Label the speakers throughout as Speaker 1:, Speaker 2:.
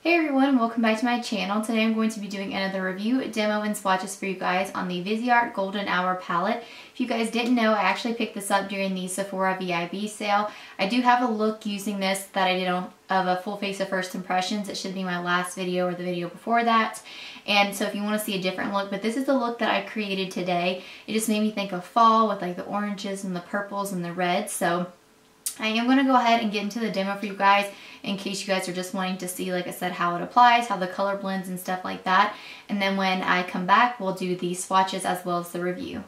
Speaker 1: Hey everyone, welcome back to my channel. Today I'm going to be doing another review, demo, and swatches for you guys on the Viseart Golden Hour palette. If you guys didn't know, I actually picked this up during the Sephora VIB sale. I do have a look using this that I did of a full face of first impressions. It should be my last video or the video before that. And so if you want to see a different look, but this is the look that I created today. It just made me think of fall with like the oranges and the purples and the reds. So I am going to go ahead and get into the demo for you guys in case you guys are just wanting to see, like I said, how it applies, how the color blends and stuff like that. And then when I come back, we'll do the swatches as well as the review.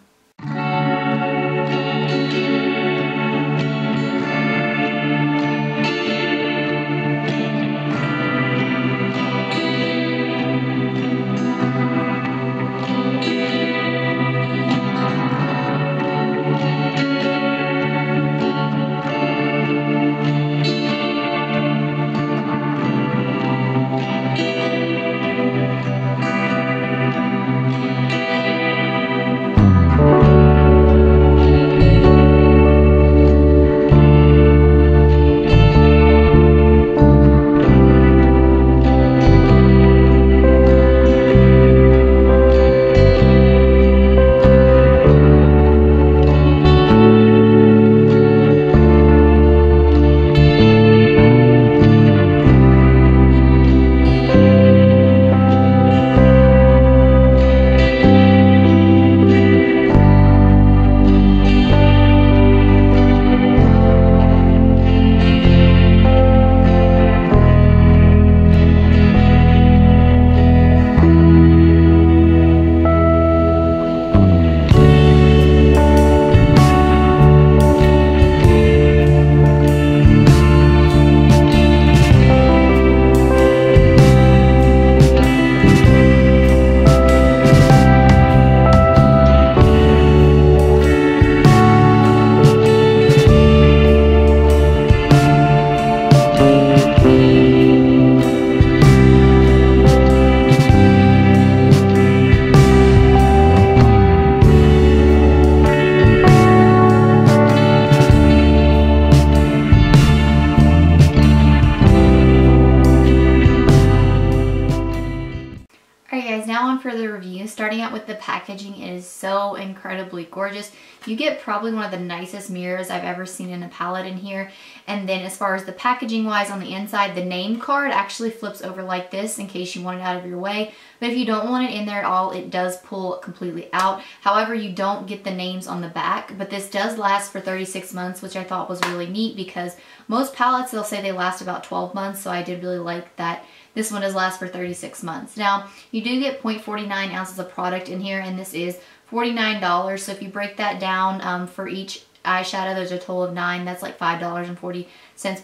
Speaker 1: For the review, starting out with the packaging, it is so incredibly gorgeous. You get probably one of the nicest mirrors I've ever seen in a palette in here. And then as far as the packaging wise, on the inside, the name card actually flips over like this in case you want it out of your way. But if you don't want it in there at all, it does pull completely out. However, you don't get the names on the back, but this does last for 36 months, which I thought was really neat because most palettes, they'll say they last about 12 months. So I did really like that this one does last for 36 months. Now, you do get 0.49 ounces of product in here, and this is $49. So if you break that down for each eyeshadow, there's a total of 9. That's like $5.40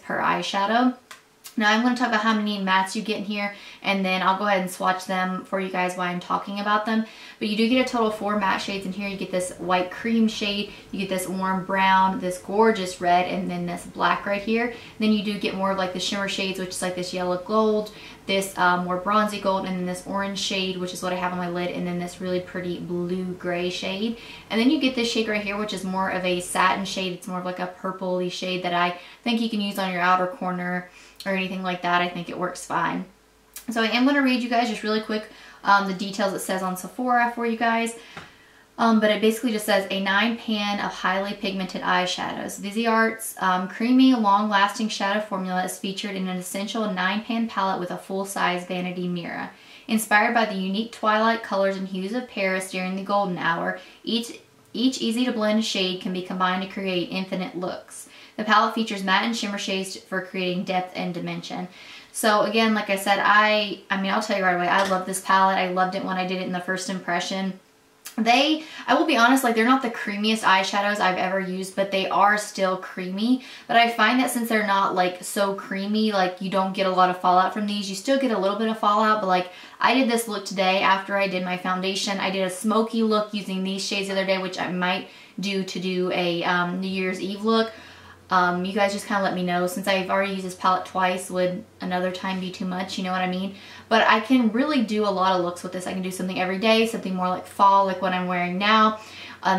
Speaker 1: per eyeshadow. Now I'm going to talk about how many mattes you get in here, and then I'll go ahead and swatch them for you guys while I'm talking about them. But you do get a total of 4 matte shades in here. You get this white cream shade, you get this warm brown, this gorgeous red, and then this black right here. And then you do get more of like the shimmer shades, which is like this yellow gold, this more bronzy gold, and then this orange shade, which is what I have on my lid, and then this really pretty blue gray shade. And then you get this shade right here, which is more of a satin shade. It's more of like a purpley shade that I think you can use on your outer corner or anything like that. I think it works fine. So I am going to read you guys just really quick the details it says on Sephora for you guys. But it basically just says a 9-pan of highly pigmented eyeshadows. Viseart's creamy, long-lasting shadow formula is featured in an essential 9-pan palette with a full-size vanity mirror. Inspired by the unique twilight colors and hues of Paris during the golden hour, each easy-to-blend shade can be combined to create infinite looks. The palette features matte and shimmer shades for creating depth and dimension. So again, like I said, I mean, I'll tell you right away, I love this palette. I loved it when I did it in the first impression. I will be honest, like they're not the creamiest eyeshadows I've ever used, but they are still creamy. But I find that since they're not like so creamy, like you don't get a lot of fallout from these. You still get a little bit of fallout, but like I did this look today after I did my foundation. I did a smoky look using these shades the other day, which I might do to do a New Year's Eve look. You guys just kind of let me know. Since I've already used this palette twice, would another time be too much? You know what I mean? But I can really do a lot of looks with this. I can do something every day, something more like fall, like what I'm wearing now.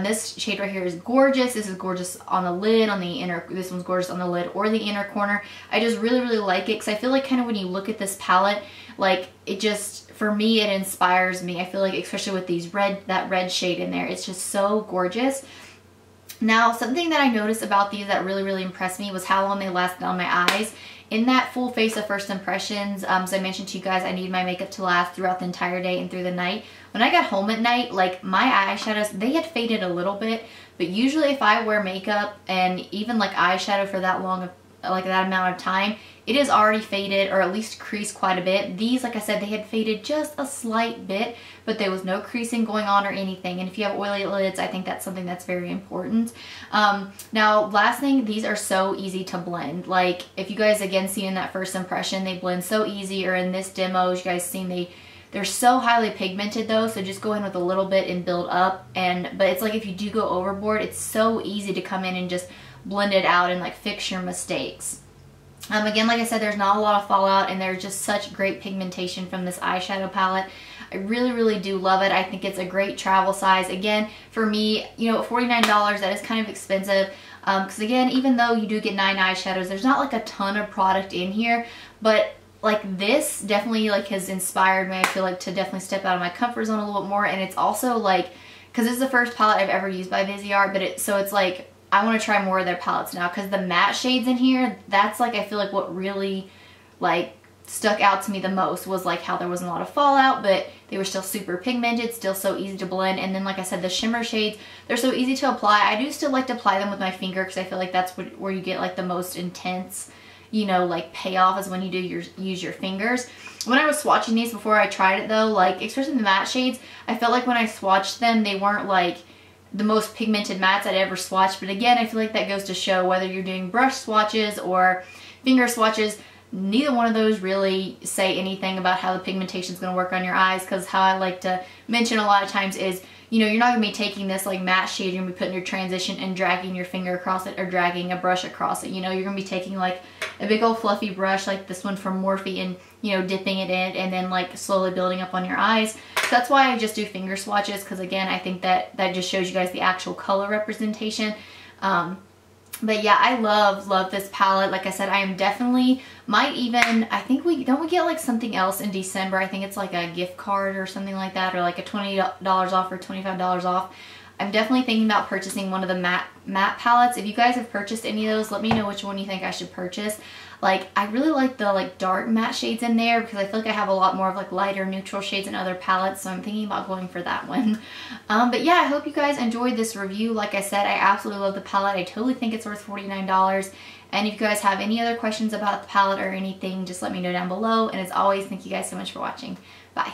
Speaker 1: This shade right here is gorgeous. This is gorgeous on the lid, on the inner, this one's gorgeous on the lid or the inner corner. I just really, really like it because I feel like kind of when you look at this palette, like it just, for me, it inspires me. I feel like especially with these that red shade in there, it's just so gorgeous. Now, something that I noticed about these that really, really impressed me was how long they lasted on my eyes. In that full face of first impressions, as I mentioned to you guys, I need my makeup to last throughout the entire day and through the night. When I got home at night, like my eyeshadows, they had faded a little bit, but usually if I wear makeup and even like eyeshadow for that long, like that amount of time, it is already faded or at least creased quite a bit. These, like I said, they had faded just a slight bit, but there was no creasing going on or anything. And if you have oily lids, I think that's something that's very important. Now, last thing, these are so easy to blend. Like if you guys again see in that first impression, they blend so easy, or in this demo, as you guys seen, they're so highly pigmented though, so just go in with a little bit and build up. But it's like if you do go overboard, it's so easy to come in and just blend it out and like fix your mistakes. Again, like I said, there's not a lot of fallout and there's just such great pigmentation from this eyeshadow palette. I really, really do love it. I think it's a great travel size. Again, for me, you know, $49, that is kind of expensive. Because again, even though you do get 9 eyeshadows, there's not like a ton of product in here, but like this definitely like has inspired me, I feel like, to definitely step out of my comfort zone a little bit more. And it's also like, because this is the first palette I've ever used by Viseart, but so it's like, I want to try more of their palettes now, because the matte shades in here, that's like, I feel like what really like stuck out to me the most was like how there wasn't a lot of fallout, but they were still super pigmented, still so easy to blend. And then like I said, the shimmer shades, they're so easy to apply. I do still like to apply them with my finger because I feel like that's where you get like the most intense, you know, like payoff is when you do use your fingers. When I was swatching these before I tried it though, like especially the matte shades, I felt like when I swatched them, they weren't like the most pigmented mattes I'd ever swatched. But again, I feel like that goes to show whether you're doing brush swatches or finger swatches, neither one of those really say anything about how the pigmentation is going to work on your eyes. Because how I like to mention a lot of times is, you know, you're not going to be taking this like matte shade, you're going to be putting your transition and dragging your finger across it or dragging a brush across it. You know, you're going to be taking like a big old fluffy brush like this one from Morphe and, you know, dipping it in and then like slowly building up on your eyes. So that's why I just do finger swatches, because again, I think that just shows you guys the actual color representation. But yeah, I love this palette. Like I said, I am definitely, might even, I think don't we get like something else in December? I think it's like a gift card or something like that, or like a $20 off or $25 off. I'm definitely thinking about purchasing one of the matte palettes. If you guys have purchased any of those, let me know which one you think I should purchase. Like, I really like the like dark matte shades in there because I feel like I have a lot more of like lighter neutral shades in other palettes, so I'm thinking about going for that one. But yeah, I hope you guys enjoyed this review. Like I said, I absolutely love the palette. I totally think it's worth $49. And if you guys have any other questions about the palette or anything, just let me know down below. And as always, thank you guys so much for watching. Bye.